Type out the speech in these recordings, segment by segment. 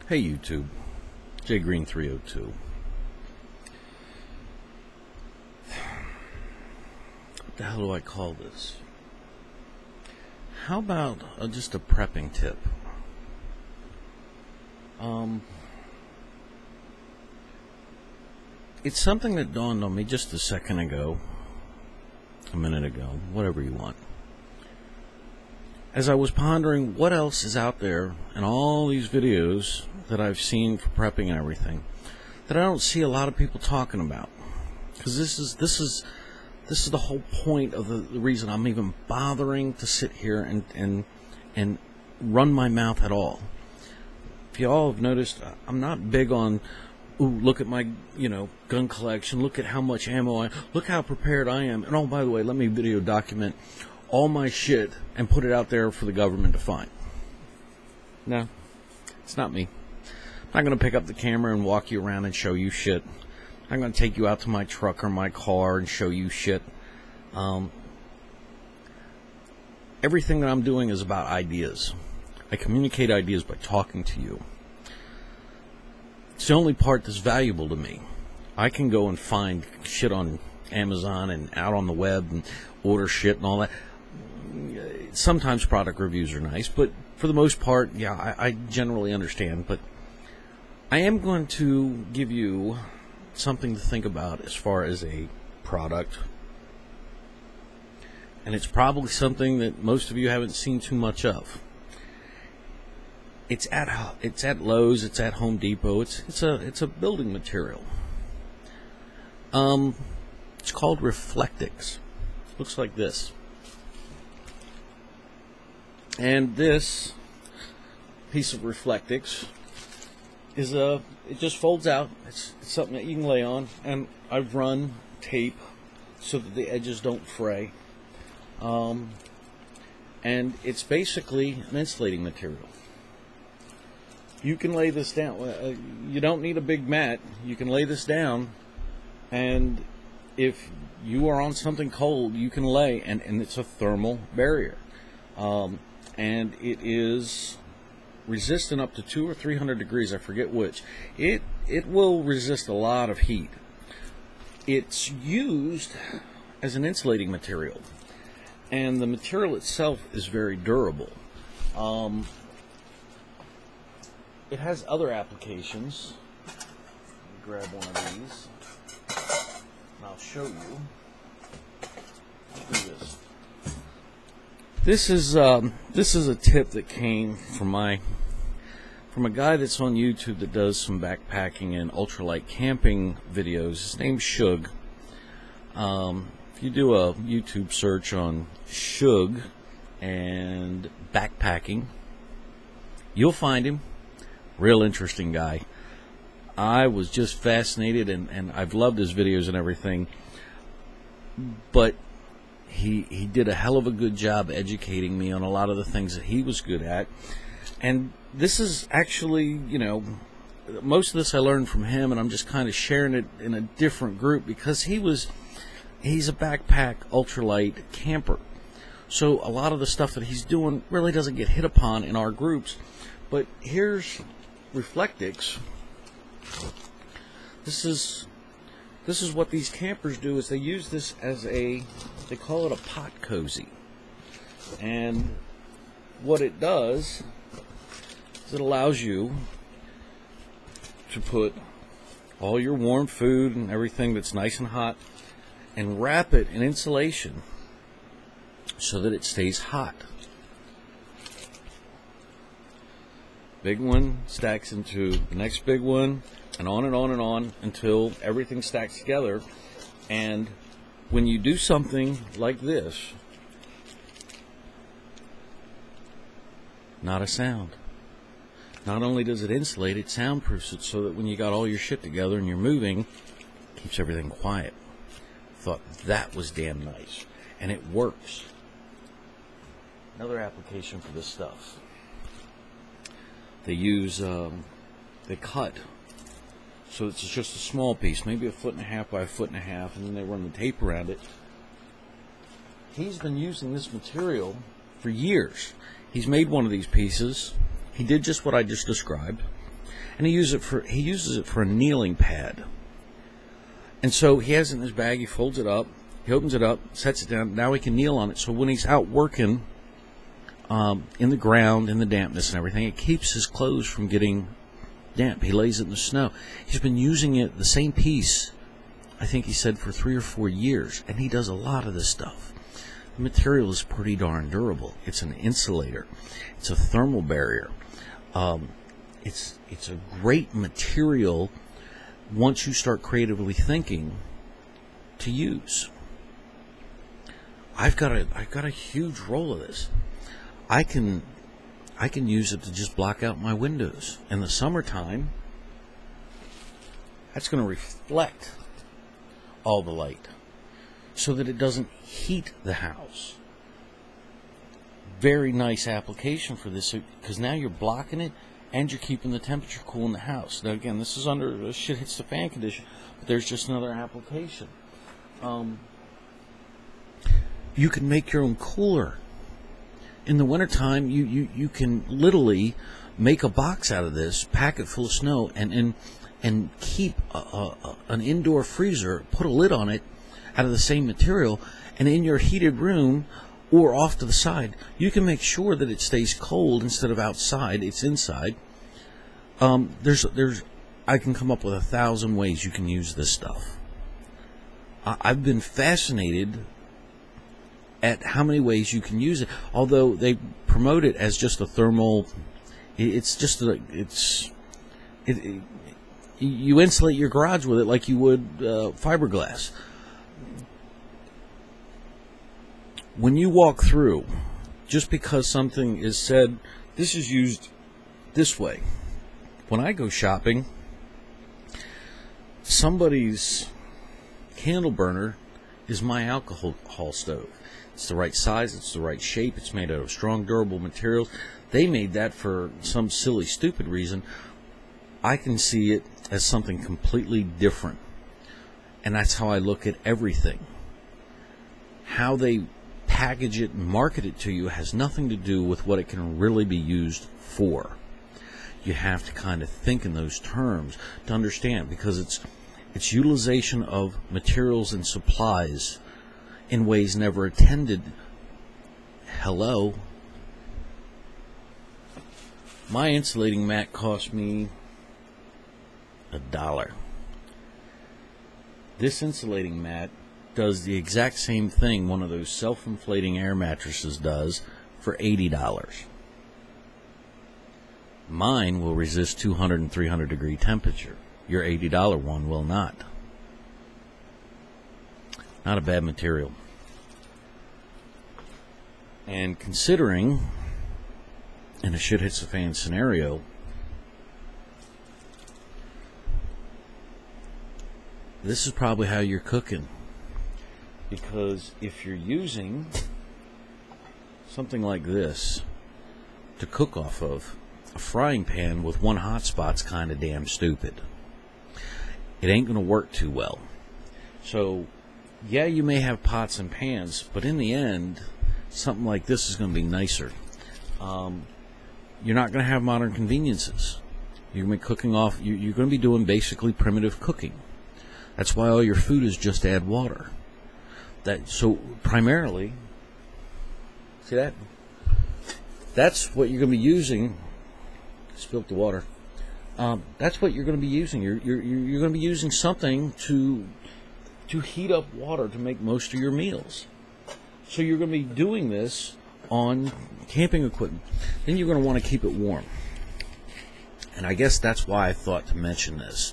Hey YouTube, jgreen302. What the hell do I call this? How about just a prepping tip? It's something that dawned on me just a second ago, a minute ago, whatever you want. As I was pondering what else is out there in all these videos that I've seen for prepping and everything that I don't see a lot of people talking about, because this is the whole point of the reason I'm even bothering to sit here and run my mouth at all. If you all have noticed, I'm not big on, ooh, look at my, gun collection, look at how much ammo look how prepared I am, and oh, by the way, let me video document all my shit and put it out there for the government to find. No, it's not me. I'm not going to pick up the camera and walk you around and show you shit. I'm going to take you out to my truck or my car and show you shit. Everything that I'm doing is about ideas. I communicate ideas by talking to you. It's the only part that's valuable to me. I can go and find shit on Amazon and out on the web and order shit and all that. Sometimes product reviews are nice, but for the most part, yeah, I generally understand. But I am going to give you something to think about as far as a product, and it's probably something that most of you haven't seen too much of. It's at Lowe's, it's at Home Depot. It's a building material. It's called Reflectix. Looks like this. And this piece of Reflectix is it just folds out. It's something that you can lay on, and I've run tape so that the edges don't fray. And it's basically an insulating material. You can lay this down. You don't need a big mat. You can lay this down, and if you are on something cold, you can lay, and it's a thermal barrier. And it is resistant up to 200 or 300 degrees, I forget which. It will resist a lot of heat. It's used as an insulating material, and the material itself is very durable. It has other applications. Let me grab one of these, and I'll show you. Let's do this. This is a tip that came from a guy that's on YouTube that does some backpacking and ultralight camping videos. His name's Shug. If you do a YouTube search on Shug and backpacking, you'll find him. Real interesting guy. I was just fascinated, and I've loved his videos and everything. But he did a hell of a good job educating me on a lot of the things that he was good at. And this is actually, most of this I learned from him, and I'm just kind of sharing it in a different group because he's a backpack ultralight camper. So a lot of the stuff that he's doing really doesn't get hit upon in our groups. But here's Reflectix. This is what these campers do, is they use this as they call it a pot cozy. And what it does is it allows you to put all your warm food and everything that's nice and hot and wrap it in insulation so that it stays hot. Big one stacks into the next big one, and on and on and on until everything stacks together. And when you do something like this, not a sound. Not only does it insulate, it soundproofs it so that when you got all your shit together and you're moving, it keeps everything quiet. Thought that was damn nice, and it works. Another application for this stuff. They use, they cut, so it's just a small piece, maybe 1.5 feet by 1.5 feet, and then they run the tape around it. He's been using this material for years. He's made one of these pieces. He did just what I just described, and he uses it for a kneeling pad. And so he has it in his bag. He folds it up. He opens it up, sets it down. Now he can kneel on it. So when he's out working in the ground, in the dampness and everything, it keeps his clothes from getting damp. He lays it in the snow. He's been using it, the same piece, I think he said, for 3 or 4 years. And he does a lot of this stuff. The material is pretty darn durable. It's an insulator. It's a thermal barrier. It's a great material once you start creatively thinking to use. I've got a huge roll of this. I can use it to just block out my windows. In the summertime, that's going to reflect all the light so that it doesn't heat the house. Very nice application for this, because now you're blocking it and you're keeping the temperature cool in the house. Now again, this is under a shit hits the fan condition, but there's just another application. You can make your own cooler. In the wintertime, you can literally make a box out of this, pack it full of snow, and keep an indoor freezer, put a lid on it out of the same material, and in your heated room or off to the side, you can make sure that it stays cold instead of outside. It's inside. I can come up with 1,000 ways you can use this stuff. I've been fascinated at how many ways you can use it. Although they promote it as just a thermal, you insulate your garage with it like you would fiberglass. When you walk through, just because something is said, this is used this way. When I go shopping, somebody's candle burner is my alcohol stove. It's the right size, it's the right shape, it's made out of strong, durable materials. They made that for some silly, stupid reason. I can see it as something completely different. And that's how I look at everything. How they package it and market it to you has nothing to do with what it can really be used for. You have to kind of think in those terms to understand, because it's utilization of materials and supplies in ways never intended. Hello. My insulating mat cost me $1. This insulating mat does the exact same thing one of those self-inflating air mattresses does for $80. Mine will resist 200 and 300 degree temperature. Your $80 one will not. Not a bad material. And considering in a shit hits the fan scenario, this is probably how you're cooking. Because if you're using something like this to cook off of, a frying pan with one hot spot's kind of damn stupid. It ain't going to work too well. So, yeah, you may have pots and pans, but in the end, something like this is going to be nicer. You're not going to have modern conveniences. You're going to be cooking off, you're going to be doing basically primitive cooking. That's why all your food is just add water. So primarily, see that? That's what you're going to be using. Spilt the water. That's what you're going to be using. You're going to be using something to heat up water to make most of your meals. So you're going to be doing this on camping equipment. Then you're going to want to keep it warm. And I guess that's why I thought to mention this,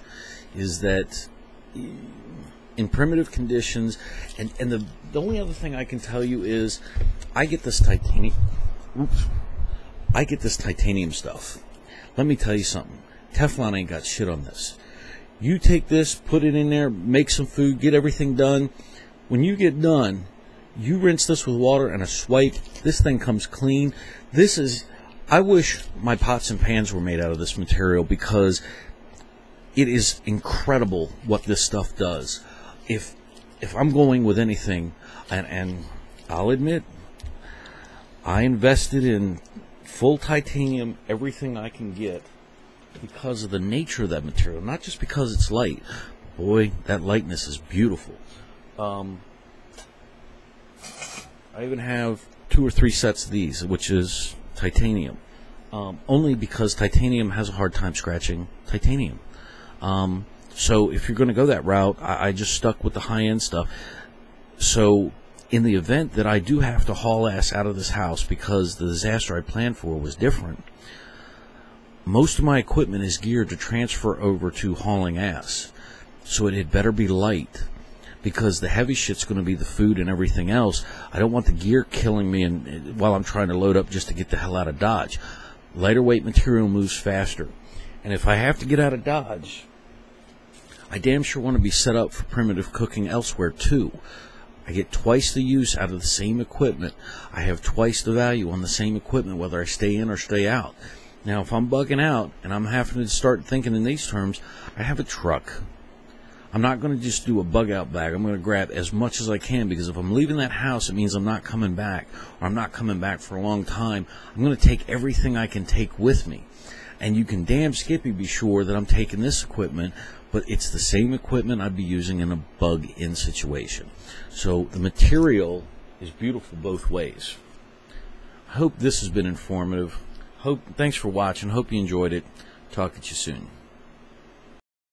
is that in primitive conditions, and the only other thing I can tell you is I get this titanium stuff. Let me tell you something. Teflon ain't got shit on this. You take this, put it in there, make some food, get everything done. When you get done, you rinse this with water and a swipe. This thing comes clean. I wish my pots and pans were made out of this material, because it is incredible what this stuff does. If I'm going with anything, and I'll admit, I invested in full titanium, everything I can get because of the nature of that material, not just because it's light. Boy, that lightness is beautiful. I even have 2 or 3 sets of these, which is titanium. Only because titanium has a hard time scratching titanium. So if you're going to go that route, I just stuck with the high-end stuff. So in the event that I do have to haul ass out of this house because the disaster I planned for was different, most of my equipment is geared to transfer over to hauling ass. So it had better be light, because the heavy shit's going to be the food and everything else. I don't want the gear killing me while I'm trying to load up just to get the hell out of Dodge. Lighter weight material moves faster. And if I have to get out of Dodge, I damn sure want to be set up for primitive cooking elsewhere too. I get twice the use out of the same equipment. I have twice the value on the same equipment, whether I stay in or stay out. Now, if I'm bugging out and I'm having to start thinking in these terms, I have a truck. I'm not going to just do a bug out bag. I'm going to grab as much as I can, because if I'm leaving that house, it means I'm not coming back, or I'm not coming back for a long time. I'm going to take everything I can take with me. And you can damn skippy be sure that I'm taking this equipment, but it's the same equipment I'd be using in a bug-in situation. So the material is beautiful both ways. I hope this has been informative. Thanks for watching. Hope you enjoyed it. Talk at you soon.